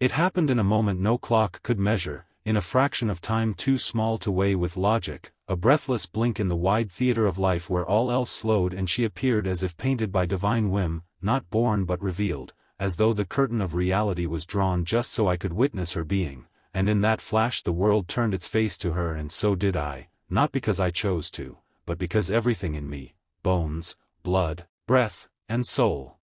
It happened in a moment no clock could measure, in a fraction of time too small to weigh with logic, a breathless blink in the wide theater of life where all else slowed, and she appeared as if painted by divine whim, not born but revealed, as though the curtain of reality was drawn just so I could witness her being, and in that flash the world turned its face to her, and so did I, not because I chose to, but because everything in me, bones, blood, breath, and soul,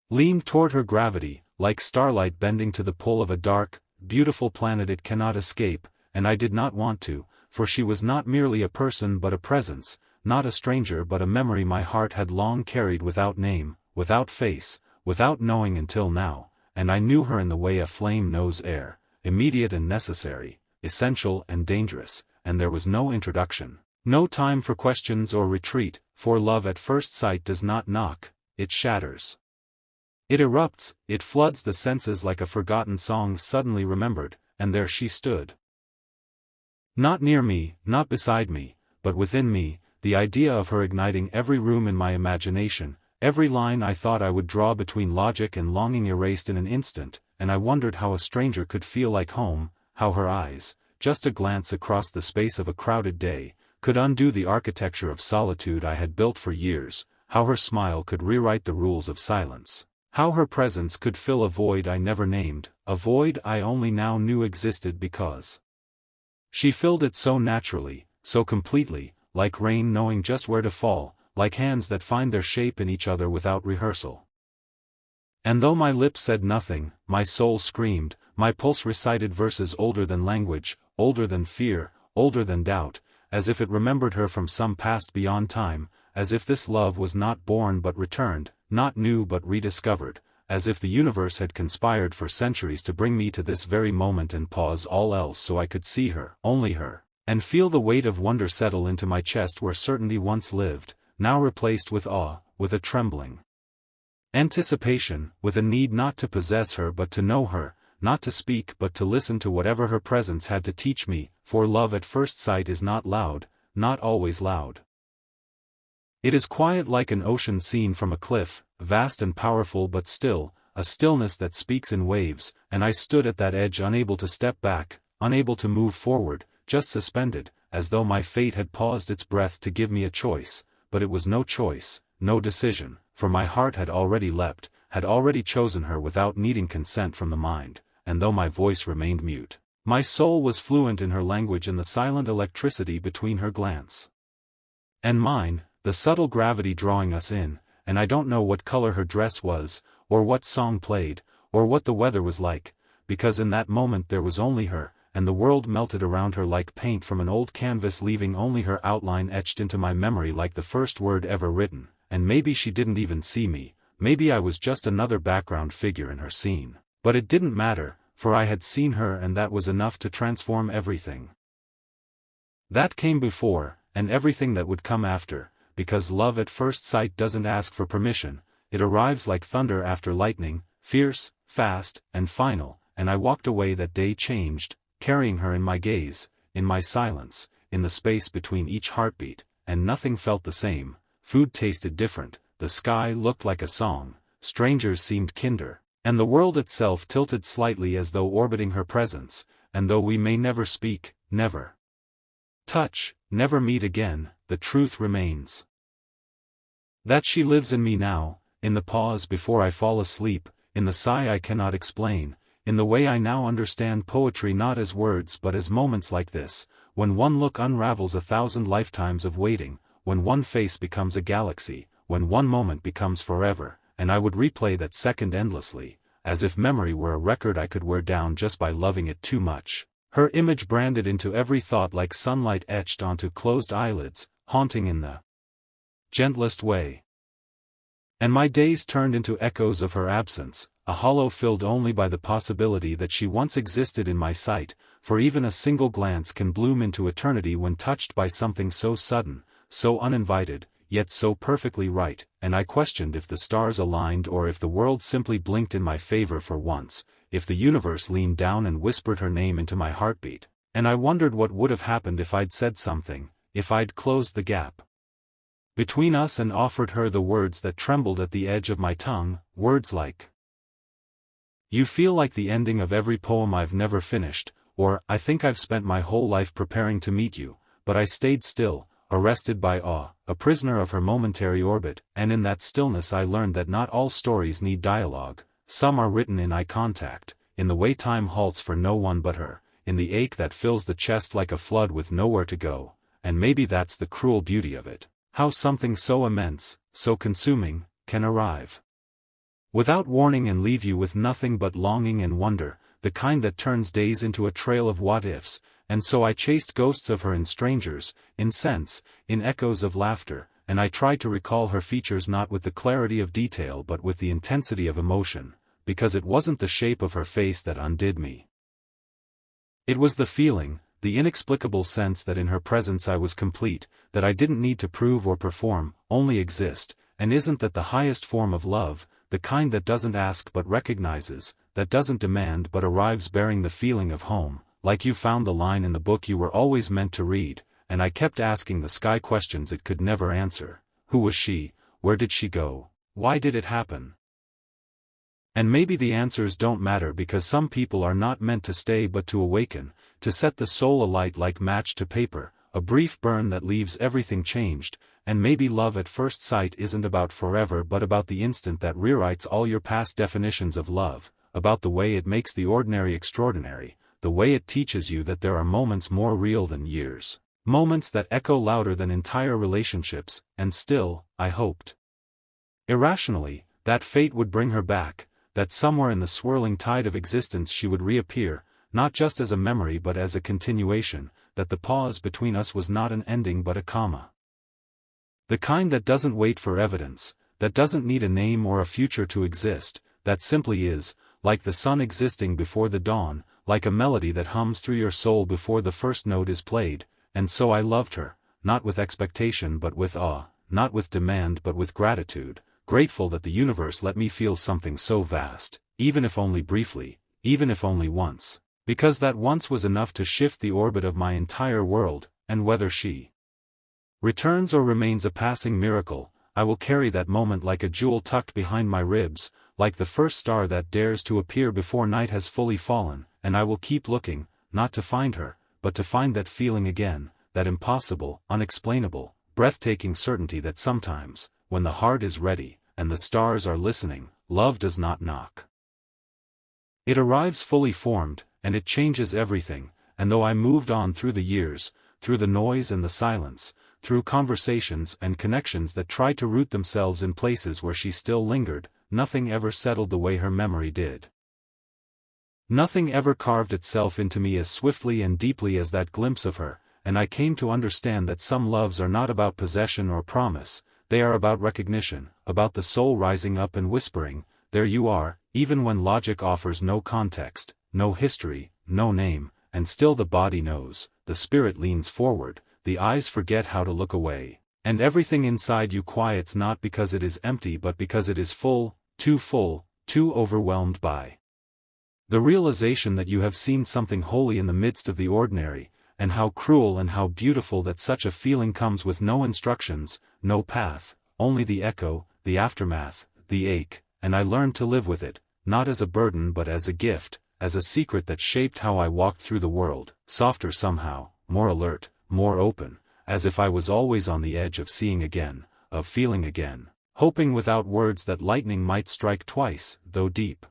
leaned toward her gravity, like starlight bending to the pull of a dark, beautiful planet it cannot escape, and I did not want to, for she was not merely a person but a presence, not a stranger but a memory my heart had long carried without name, without face, without knowing until now, and I knew her in the way a flame knows air, immediate and necessary, essential and dangerous, and there was no introduction, no time for questions or retreat, for love at first sight does not knock, it shatters. It erupts, it floods the senses like a forgotten song suddenly remembered, and there she stood. Not near me, not beside me, but within me, the idea of her igniting every room in my imagination, every line I thought I would draw between logic and longing erased in an instant, and I wondered how a stranger could feel like home, how her eyes, just a glance across the space of a crowded day, could undo the architecture of solitude I had built for years, how her smile could rewrite the rules of silence. How her presence could fill a void I never named, a void I only now knew existed because she filled it so naturally, so completely, like rain knowing just where to fall, like hands that find their shape in each other without rehearsal. And though my lips said nothing, my soul screamed, my pulse recited verses older than language, older than fear, older than doubt, as if it remembered her from some past beyond time, as if this love was not born but returned, not new but rediscovered, as if the universe had conspired for centuries to bring me to this very moment and pause all else so I could see her, only her, and feel the weight of wonder settle into my chest where certainty once lived, now replaced with awe, with a trembling anticipation, with a need not to possess her but to know her, not to speak but to listen to whatever her presence had to teach me, for love at first sight is not loud, not always loud. It is quiet like an ocean seen from a cliff, vast and powerful but still, a stillness that speaks in waves, and I stood at that edge unable to step back, unable to move forward, just suspended, as though my fate had paused its breath to give me a choice, but it was no choice, no decision, for my heart had already leapt, had already chosen her without needing consent from the mind, and though my voice remained mute, my soul was fluent in her language and the silent electricity between her glance and mine, the subtle gravity drawing us in, and I don't know what color her dress was, or what song played, or what the weather was like, because in that moment there was only her, and the world melted around her like paint from an old canvas, leaving only her outline etched into my memory like the first word ever written, and maybe she didn't even see me, maybe I was just another background figure in her scene, but it didn't matter, for I had seen her and that was enough to transform everything that came before, and everything that would come after. Because love at first sight doesn't ask for permission, it arrives like thunder after lightning, fierce, fast, and final, and I walked away that day changed, carrying her in my gaze, in my silence, in the space between each heartbeat, and nothing felt the same, food tasted different, the sky looked like a song, strangers seemed kinder, and the world itself tilted slightly as though orbiting her presence, and though we may never speak, never touch, never meet again, the truth remains that she lives in me now, in the pause before I fall asleep, in the sigh I cannot explain, in the way I now understand poetry not as words but as moments like this, when one look unravels 1,000 lifetimes of waiting, when one face becomes a galaxy, when one moment becomes forever, and I would replay that second endlessly, as if memory were a record I could wear down just by loving it too much. Her image branded into every thought like sunlight etched onto closed eyelids, haunting in the gentlest way. And my days turned into echoes of her absence, a hollow filled only by the possibility that she once existed in my sight, for even a single glance can bloom into eternity when touched by something so sudden, so uninvited, yet so perfectly right, and I questioned if the stars aligned or if the world simply blinked in my favor for once, if the universe leaned down and whispered her name into my heartbeat, and I wondered what would have happened if I'd said something, if I'd closed the gap between us and offered her the words that trembled at the edge of my tongue, words like You feel like the ending of every poem I've never finished, or, I think I've spent my whole life preparing to meet you, but I stayed still, arrested by awe, a prisoner of her momentary orbit, and in that stillness I learned that not all stories need dialogue, some are written in eye contact, in the way time halts for no one but her, in the ache that fills the chest like a flood with nowhere to go, and maybe that's the cruel beauty of it, how something so immense, so consuming, can arrive without warning and leave you with nothing but longing and wonder, the kind that turns days into a trail of what-ifs, and so I chased ghosts of her in strangers, in scents, in echoes of laughter, and I tried to recall her features not with the clarity of detail but with the intensity of emotion, because it wasn't the shape of her face that undid me. It was the feeling, the inexplicable sense that in her presence I was complete, that I didn't need to prove or perform, only exist, and isn't that the highest form of love, the kind that doesn't ask but recognizes, that doesn't demand but arrives bearing the feeling of home, like you found the line in the book you were always meant to read, and I kept asking the sky questions it could never answer. Who was she? Where did she go? Why did it happen? And maybe the answers don't matter because some people are not meant to stay but to awaken, to set the soul alight like match to paper, a brief burn that leaves everything changed, and maybe love at first sight isn't about forever but about the instant that rewrites all your past definitions of love, about the way it makes the ordinary extraordinary, the way it teaches you that there are moments more real than years, moments that echo louder than entire relationships, and still, I hoped irrationally, that fate would bring her back, that somewhere in the swirling tide of existence she would reappear, not just as a memory but as a continuation, that the pause between us was not an ending but a comma. The kind that doesn't wait for evidence, that doesn't need a name or a future to exist, that simply is, like the sun existing before the dawn, like a melody that hums through your soul before the first note is played, and so I loved her, not with expectation but with awe, not with demand but with gratitude, grateful that the universe let me feel something so vast, even if only briefly, even if only once, because that once was enough to shift the orbit of my entire world, and whether she returns or remains a passing miracle, I will carry that moment like a jewel tucked behind my ribs, like the first star that dares to appear before night has fully fallen, and I will keep looking, not to find her, but to find that feeling again, that impossible, unexplainable, breathtaking certainty that sometimes, when the heart is ready, and the stars are listening, love does not knock. It arrives fully formed, and it changes everything, and though I moved on through the years, through the noise and the silence, through conversations and connections that tried to root themselves in places where she still lingered, nothing ever settled the way her memory did. Nothing ever carved itself into me as swiftly and deeply as that glimpse of her, and I came to understand that some loves are not about possession or promise, they are about recognition, about the soul rising up and whispering, "There you are," even when logic offers no context, no history, no name, and still the body knows, the spirit leans forward, the eyes forget how to look away, and everything inside you quiets not because it is empty but because it is full, too overwhelmed by the realization that you have seen something holy in the midst of the ordinary, and how cruel and how beautiful that such a feeling comes with no instructions, no path, only the echo, the aftermath, the ache, and I learned to live with it, not as a burden but as a gift, as a secret that shaped how I walked through the world, softer somehow, more alert, more open, as if I was always on the edge of seeing again, of feeling again, hoping without words that lightning might strike twice, though deep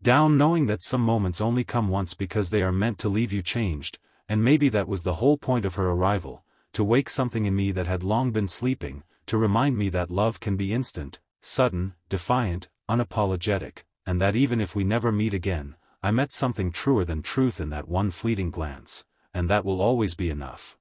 down, knowing that some moments only come once because they are meant to leave you changed, and maybe that was the whole point of her arrival, to wake something in me that had long been sleeping, to remind me that love can be instant, sudden, defiant, unapologetic, and that even if we never meet again, I met something truer than truth in that one fleeting glance, and that will always be enough.